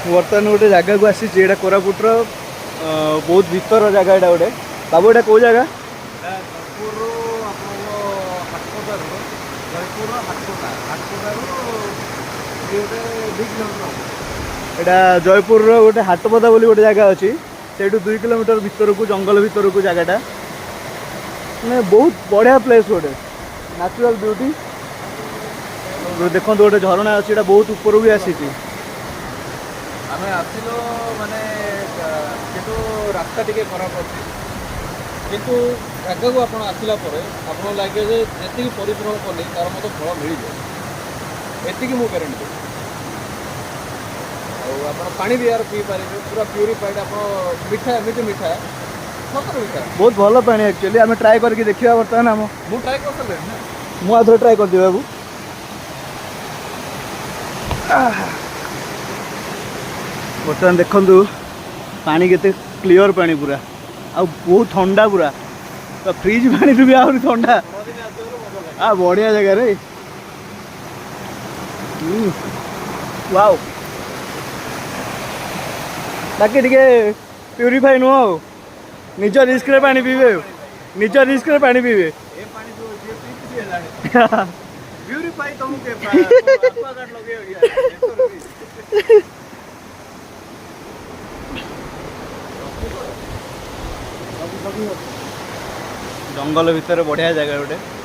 बर्तमान गोटे जगह को आसी कोरापुटर बहुत भीतर जगह यहाँ गोटे बाबू यहाँ कौ जगह यहाँ जयपुर गोटे हाटपदा बोली गोटे जगह अच्छी से 2 किलोमीटर भीतर को जंगल भीतर को जगहटा मैंने बहुत बढ़िया प्लेस गोटे नेचुरल ब्यूटी देखो गोटे झरणा अच्छी बहुत ऊपर भी आसी आम आसिल माने रास्ता टी खराब अच्छे किंतु जगह को आप आसला आप लगे जी परिश्रम कले तार मत फल मिल जाए एति मुझे गारंटी आप पानी भी यार पी पारे पूरा प्यूरीफाइड आप मीठा एमती मीठा सतर मीठा बहुत भल पानी एक्चुअली आम ट्राए करके देखा बर्तमान आम मुझे ट्राए कर मुझे ट्राए कर दिए बाबू बर्तमान देखु पानी केते क्लियर पानी पूरा आ बहुत ठंडा पूरा तो फ्रिज पानी भी आहरी ठंडा आ बढ़िया जगह रे वाओ बाकी टे प्यूरीफाई नुह निज रिस्क रे पानी पीबे निज रिस्क रे पानी पीबे प्यूरीफाई तुमके एक्वागार्ड लगे जंगल भितर बढ़िया जगह गोटे